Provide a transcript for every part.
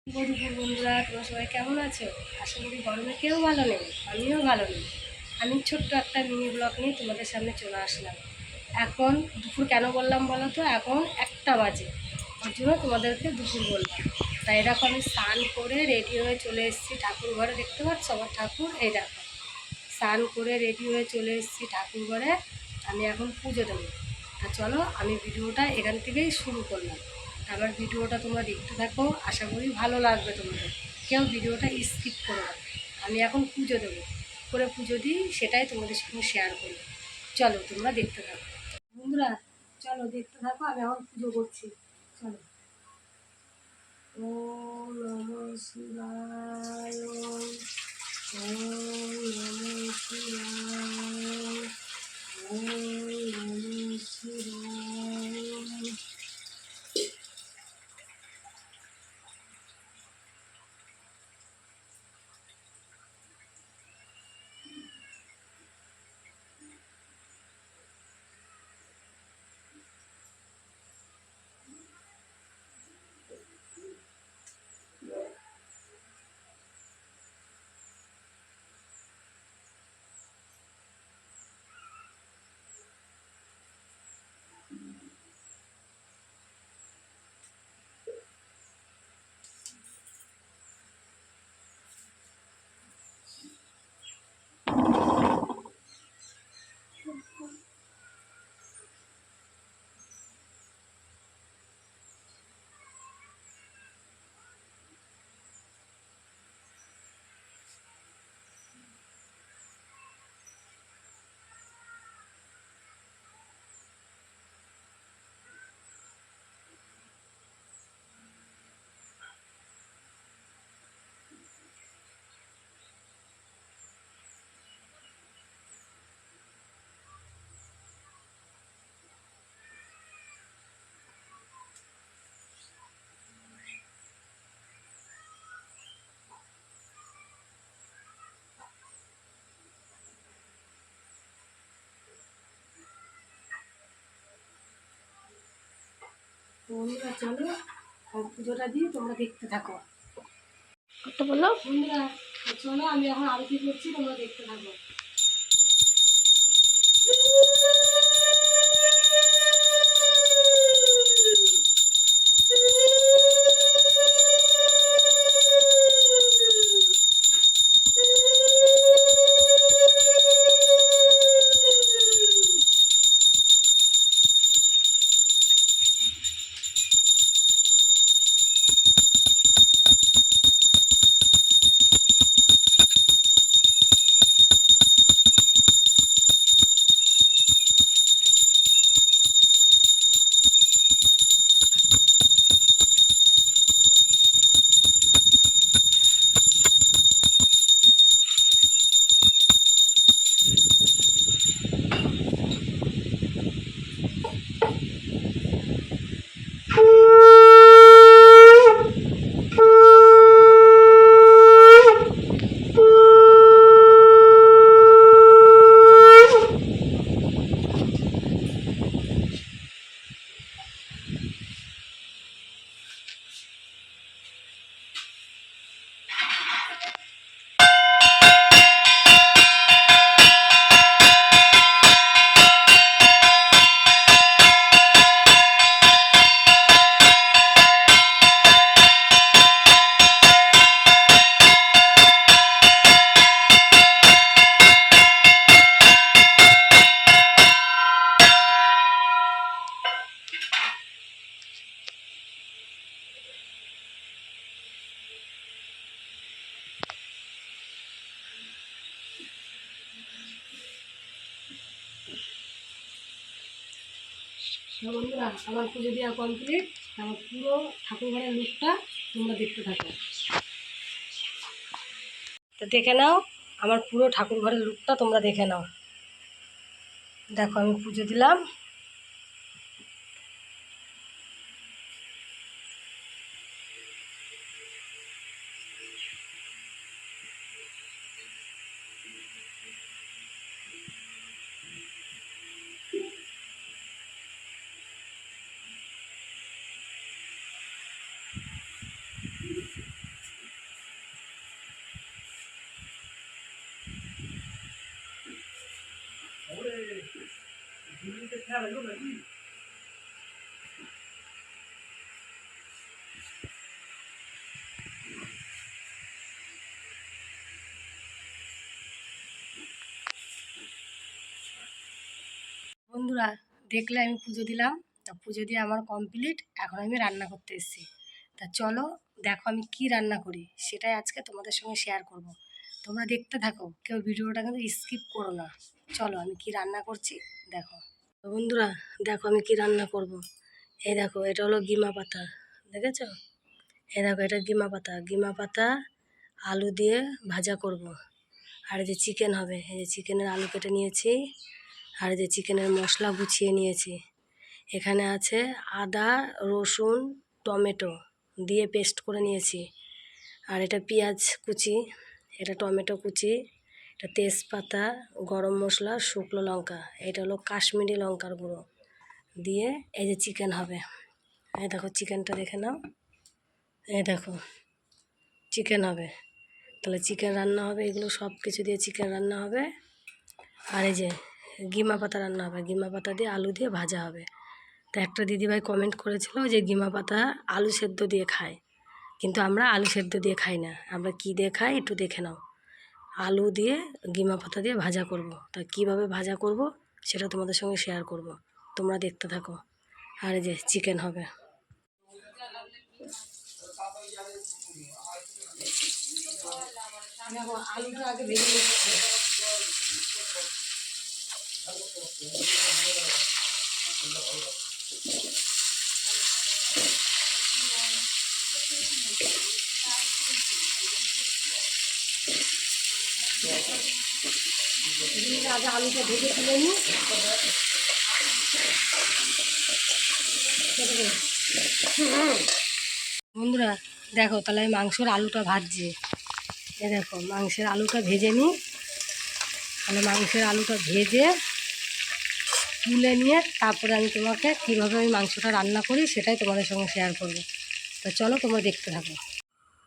দুপুর বন্ধুরা, তোমরা সবাই কেমন আছো? আশা করি গরমে কেউ ভালো নেই, আমিও ভালো নেই। আমি ছোট্ট একটা মিনি ব্লগ নিয়ে তোমাদের সামনে চলে আসলাম। এখন দুপুর কেন বললাম বলো তো? এখন 1টা বাজে, ওর জন্য তোমাদেরকে দুপুর বললাম। তাই দেখো আমি স্নান করে রেডি হয়ে চলে এসেছি ঠাকুর ঘরে। দেখতে পাচ্ছ আমার ঠাকুর? এই দেখো, স্নান করে রেডি হয়ে চলে এসেছি ঠাকুর ঘরে। আমি এখন পুজো দেবো। তা চলো, আমি ভিডিওটা এখান থেকেই শুরু করলাম। আমার ভিডিওটা তোমরা দেখতে থাকো, আশা করি ভালো লাগবে তোমাদের। কেউ ভিডিওটা স্কিপ করো না। আমি এখন পুজো দেবো, করে পুজো দিই সেটাই তোমাদের সঙ্গে শেয়ার করি। চলো তোমরা দেখতে থাকো বন্ধুরা, চলো দেখতে থাকো। আমি এখন পুজো করছি, চলো। ওম নমঃ শিবায়, ওম নমঃ শিবায়, ওম নমঃ শিবায়। বন্ধুরা চলো, পুজোটা দিয়ে তোমরা দেখতে থাকো। কত বলো বন্ধুরা, চলো আমি এখন আরতি করছি, তোমরা দেখতে থাকো। বন্ধুরা আমার পুজো দেওয়া কমপ্লিট। আমার পুরো ঠাকুরঘরের লুকটা তোমরা দেখতে থাকো। তো দেখে নাও, আমার পুরো ঠাকুরঘরের লুকটা তোমরা দেখে নাও। দেখো আমি পুজো দিলাম। বন্ধুরা, দেখলে আমি পুজো দিলাম, তা পুজো দিয়ে আমার কমপ্লিট। এখন আমি রান্না করতে এসেছি। তা চলো দেখো আমি কি রান্না করি, সেটাই আজকে তোমাদের সঙ্গে শেয়ার করব। তোমরা দেখতে থাকো, কেউ ভিডিওটা কিন্তু স্কিপ করো না। চলো আমি কি রান্না করছি দেখো। তো বন্ধুরা দেখো আমি কি রান্না করব। এই দেখো এটা হলো গিমা পাতা, দেখেছো? এই দেখো এটা গিমা পাতা, গিমা পাতা আলু দিয়ে ভাজা করব। আর এই যে চিকেন হবে, এই যে চিকেনের আলু কেটে নিয়েছি, আর এই যে চিকেনের মশলা গুছিয়ে নিয়েছি। এখানে আছে আদা, রসুন, টমেটো দিয়ে পেস্ট করে নিয়েছি। আর এটা পেঁয়াজ কুচি, এটা টমেটো কুচি, এটা তেজপাতা, গরম মশলা, শুকনো লঙ্কা, এটা হলো কাশ্মীরি লঙ্কার গুঁড়ো দিয়ে এই যে চিকেন হবে। এই দেখো চিকেনটা দেখে নাও, এই দেখো চিকেন হবে। তাহলে চিকেন রান্না হবে, এগুলো সব কিছু দিয়ে চিকেন রান্না হবে। আর এই যে গিমা পাতা রান্না হবে, গিমা পাতা দিয়ে আলু দিয়ে ভাজা হবে। তা একটা দিদিভাই কমেন্ট করেছিল যে গিমা পাতা আলু সেদ্ধ দিয়ে খায়, কিন্তু আমরা আলু সেদ্ধ দিয়ে খাই না। আমরা কি দিয়ে খাই একটু দেখে নাও। আলু দিয়ে গিমা পাতা দিয়ে ভাজা করব। তা কীভাবে ভাজা করব সেটা তোমাদের সঙ্গে শেয়ার করব, তোমরা দেখতে থাকো। আর এই যে চিকেন হবে। আলুটা আগে ভেজে নিচ্ছি। আগে আলুটা ভেজে তুলে নিই। বন্ধুরা দেখো তাহলে আমি মাংসের আলুটা ভাজছি। এ দেখো মাংসের আলুটা ভেজে নিই। তাহলে মাংসের আলুটা ভেজে তুলে নিয়ে তারপরে আমি তোমাকে কীভাবে আমি মাংসটা রান্না করি সেটাই তোমাদের সঙ্গে শেয়ার করবো। তো চলো তোমরা দেখতে থাকো।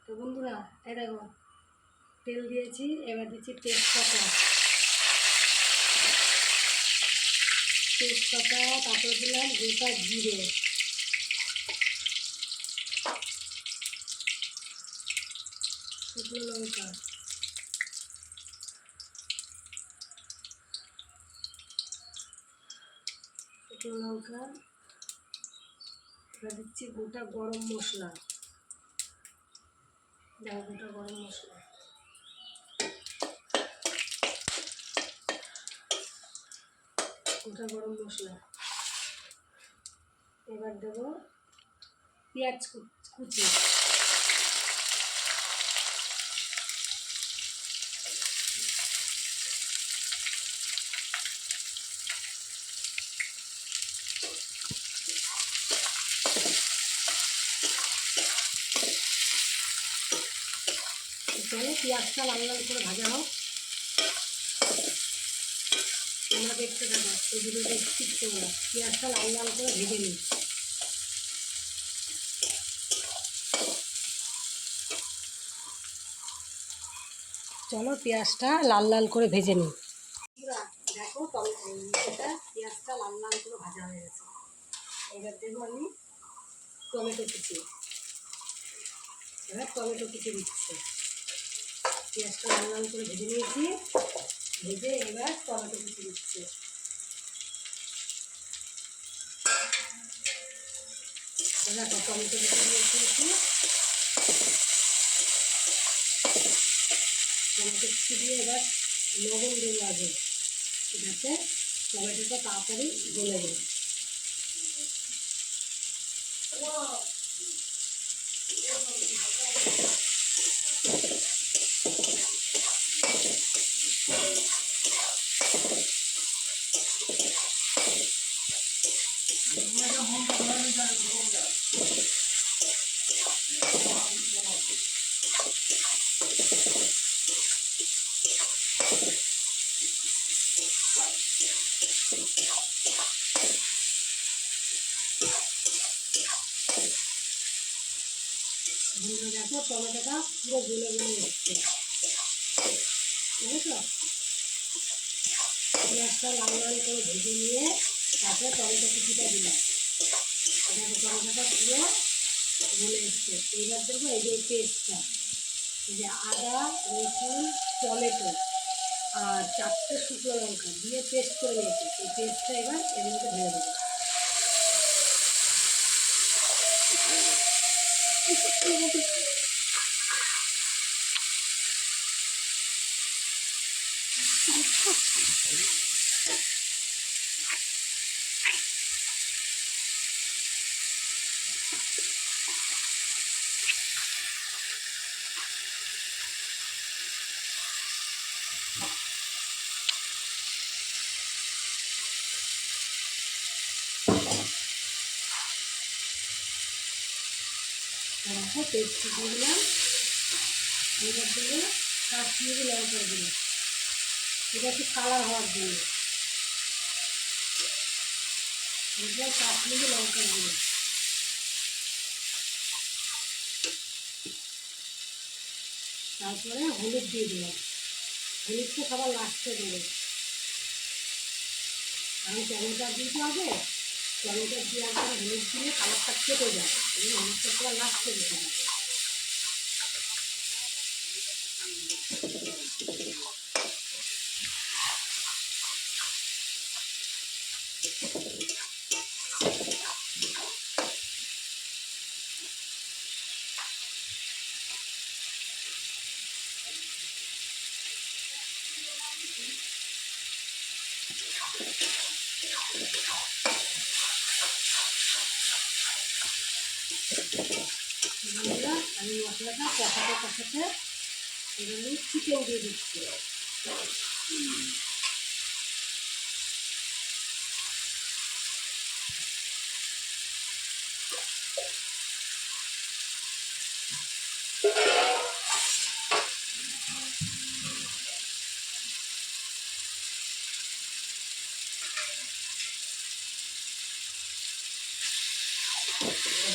তো বন্ধুরা এই দেখো তেল দিয়েছি, এবার দিচ্ছি তেজপাতা, তারপরে দিলাম গোটা জিরে, শুকনো লঙ্কা, এবার দিচ্ছি গোটা গরম মশলা, দেখো গোটা গরম মশলা, এবার দেবো পেঁয়াজ কুচি, চলো পেঁয়াজটা লাল লাল করে ভাজা হোক, তোমরা দেখতে থাকো। এই ভিডিওটা স্কিপ করো না, পেঁয়াজটা লাল লাল করে ভেজে নিই। চলো পেঁয়াজটা লাল লাল করে ভেজে নিই। দেখো এটা পেঁয়াজটা লাল লাল করে ভাজা হয়ে গেছে। এবার দেবো আমি টমেটো কুচি, এবার টমেটো কুচি দিচ্ছি। পেঁয়াজটা লাল লাল করে ভেজে নিয়েছি, ভেজে এবার টমেটো কুচি দিচ্ছি। দেখো টমেটো কুচি দিয়েছি, টমেটো কুচি দিয়ে এবার লবণ দেবো আগে, যাতে টমেটোটা তাড়াতাড়ি গলে যায়। দেখো টমেটোটা পুরো গলে গলে এসছে, বুঝেছো? পেঁয়াজটা লাল লাল করে ভেজে নিয়ে তারপরে টমেটো কুচিটা দিলাম, টমেটোটা পুরো বলে এসছে। এইবার দেবো এই যে পেস্টটা, এই যে আদা রসুন টমেটো আর 4টে শুকনো লঙ্কা দিয়ে পেস্ট করে নিয়েছি। এই পেস্টটা এবার এর মধ্যে ঢেলে দেবো। পেস্ট দিয়ে দিলাম, এবার দেবো কাশ্মীরি লঙ্কার গুঁড়ো, এটা একটু কালার হওয়ার জন্য। এবার কাশ্মীরি লঙ্কার গুঁড়ো, তারপরে হলুদ দিয়ে দিলাম। হলুদটা সবার লাস্টে দেবো, আমি টমেটো দিতে হবে, টমেটো দেওয়ার পরে হলুদ দিয়ে কালারটা কেটে যায়, এই হলুদটা পুরো লাস্টে দিতে হবে। আমি মশলাটা কষাতে এবার আমি চিকেন দিয়ে দিচ্ছি।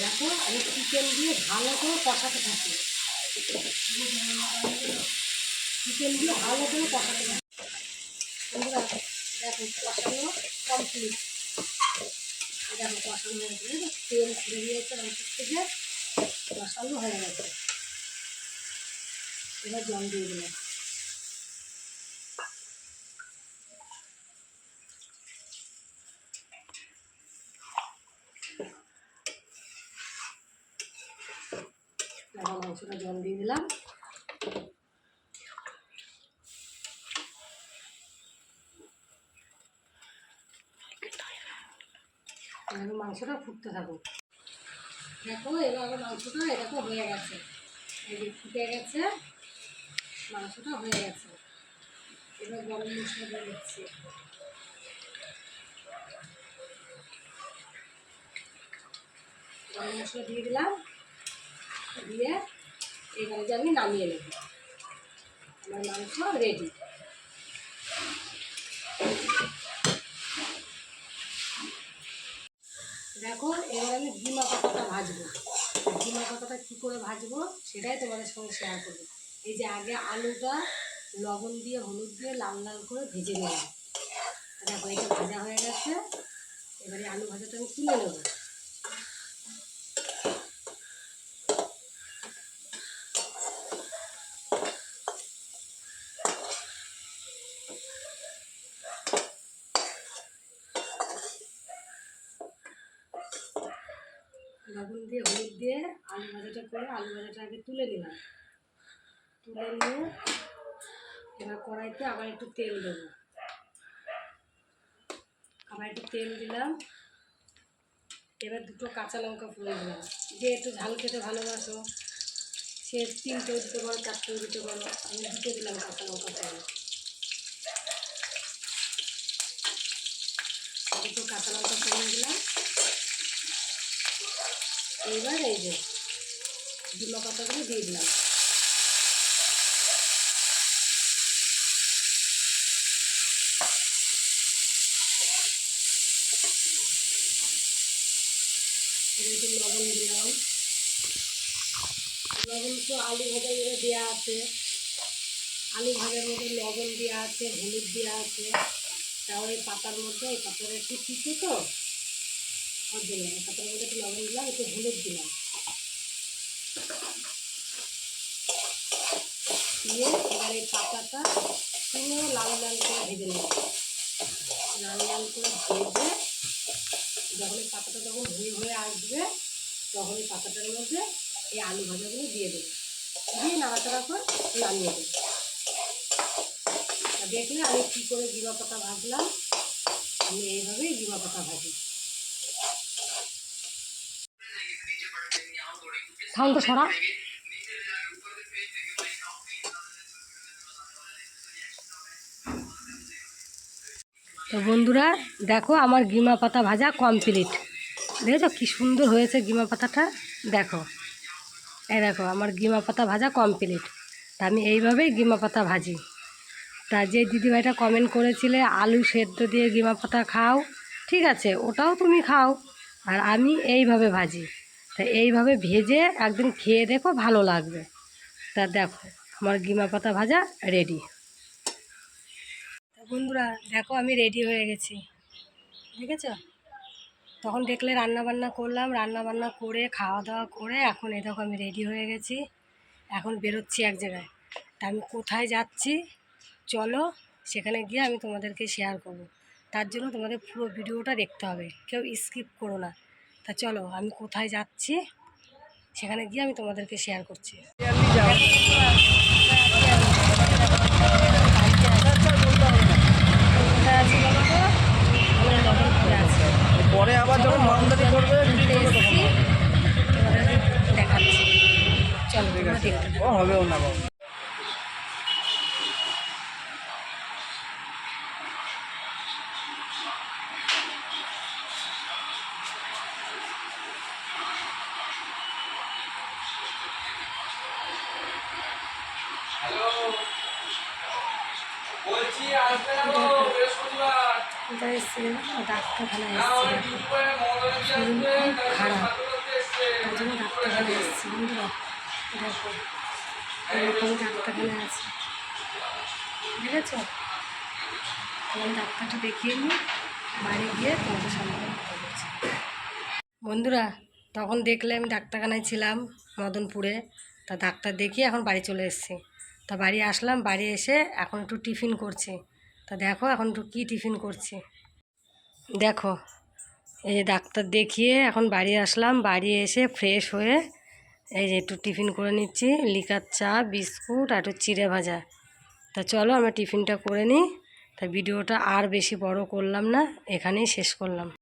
দেখো আমি চিকেন দিয়ে ভালো করে কষাতে থাকি, চিকেন দিয়ে ভালো করে কষাতে থাকি। বন্ধুরা দেখো কষানো কমপ্লিট, দেখো কষানো হয়ে গেছে, তেল ছেড়ে দিয়েছে মাংসের থেকে, কষানো হয়ে গেছে। এবার জল দিয়ে দিলাম। মাংসটা জল দিয়ে দিলাম, মাংসটা ফুটতে থাকুক। দেখো এবার মাংসটা এরকম হয়ে গেছে, এই যে ফুটে গেছে, মাংসটা হয়ে গেছে। এবার গরম মশলা দিয়ে দিচ্ছি, গরম মশলা দিয়ে দিলাম, দিয়ে এবারে যে আমি নামিয়ে নেব, আমার মাংস রেডি। দেখো এবার আমি ডিমা পাতাটা ভাজবো, ডিমা পাতাটা কী করে ভাজবো সেটাই তোমাদের সঙ্গে শেয়ার করবো। এই যে আগে আলুটা লবণ দিয়ে হলুদ দিয়ে লাল লাল করে ভেজে নিলাম, দেখো এটা ভাজা হয়ে গেছে। এবারে আলু ভাজাটা আমি তুলে নেব। লবণ দিয়ে হলুদ দিয়ে আলু ভাজাটা করে আলু ভাজাটা আগে তুলে নিলাম, তুলে নিয়ে এবার কড়াইতে আবার একটু তেল দেবো, আবার একটু তেল দিলাম। এবার 2টো কাঁচা লঙ্কা ফোড়ন দিলাম, যে একটু ঝাল খেতে ভালোবাসো সে 3টেও দিতে পারো, 4টেও দিতে পারো, আমি 2টো দিলাম কাঁচা লঙ্কা ফোড়ন। 2টো কাঁচা লঙ্কা ফোড়ন দিলাম। এইবার এই যে ডিমা পাতাগুলো দিয়ে দিলাম, একটু লবণ দিলাম, লবণ তো আলু ভাজার মধ্যে দেওয়া আছে, আলু ভাজার মধ্যে লবণ দেওয়া আছে, হলুদ দেওয়া আছে, তাও এই পাতার মধ্যে, এই পাতার একটু কিছু তো ওর জন্য এই পাতার মধ্যে একটু লবণ দিলাম, একটু হলুদ দিলাম, দিয়ে এবার এই পাতাটা পুরো লাল লাল করে ভেজে নেব। লাল লাল করে ভেজে যখন এই পাতাটা যখন হয়ে আসবে তখন এই পাতাটার মধ্যে এই আলু ভাজাগুলো দিয়ে দেবো, দিয়ে নাড়াচাড়া করে নামিয়ে দেবো। দেখলে আমি কী করে গিমা পাতা ভাজলাম, আমি এইভাবেই গিমা পাতা ভাজি। খাও তো সরা। তো বন্ধুরা দেখো আমার গিমা পাতা ভাজা কমপ্লিট। দেখেছো কী সুন্দর হয়েছে গিমা পাতাটা, দেখো এই দেখো আমার গিমা পাতা ভাজা কমপ্লিট। তা আমি এইভাবেই গিমা পাতা ভাজি। তা যে দিদিভাইটা কমেন্ট করেছিলে আলু সেদ্ধ দিয়ে গিমা পাতা খাও, ঠিক আছে ওটাও তুমি খাও, আর আমি এইভাবে ভাজি। তা এইভাবে ভেজে একদিন খেয়ে দেখো, ভালো লাগবে। তা দেখো আমার গিমা পাতা ভাজা রেডি। বন্ধুরা দেখো আমি রেডি হয়ে গেছি, দেখেছো? তখন দেখলে রান্নাবান্না করলাম, রান্নাবান্না করে খাওয়া দাওয়া করে এখন এই দেখো আমি রেডি হয়ে গেছি। এখন বেরোচ্ছি এক জায়গায়। তা আমি কোথায় যাচ্ছি চলো সেখানে গিয়ে আমি তোমাদেরকে শেয়ার করব। তার জন্য তোমাদের পুরো ভিডিওটা দেখতে হবে, কেউ স্কিপ করো না। তা চলো আমি কোথায় যাচ্ছি সেখানে গিয়ে আমি তোমাদেরকে শেয়ার করছি। পরে আবার যখন আমদানি করবে দেখাচ্ছি, চলো দেখতে ও হবেও না বাবা। ডাক্তারখানায় এসেছি, শরীর খুব খারাপ, তার জন্য ডাক্তারখানায় এসেছি। বন্ধুরা দেখো এরকম ডাক্তারখানায় আছে, দেখেছো? আমি ডাক্তারটা দেখিয়ে নিই, বাড়ি গিয়ে তোমাদের সামনে কথা বলছি। বন্ধুরা তখন দেখলে আমি ডাক্তারখানায় ছিলাম মদনপুরে। তা ডাক্তার দেখিয়ে এখন বাড়ি চলে এসেছি। তা বাড়ি আসলাম, বাড়ি এসে এখন একটু টিফিন করছি। তা দেখো এখন একটু কী টিফিন করছি, দেখো এই যে ডাক্তার দেখিয়ে এখন বাড়ি আসলাম, বাড়ি এসে ফ্রেশ হয়ে এই যে একটু টিফিন করে নিচ্ছি, লিকার চা, বিস্কুট আর একটু চিড়ে ভাজা। তা চলো আমরা টিফিনটা করে নিই। তা ভিডিওটা আর বেশি বড় করলাম না, এখানেই শেষ করলাম।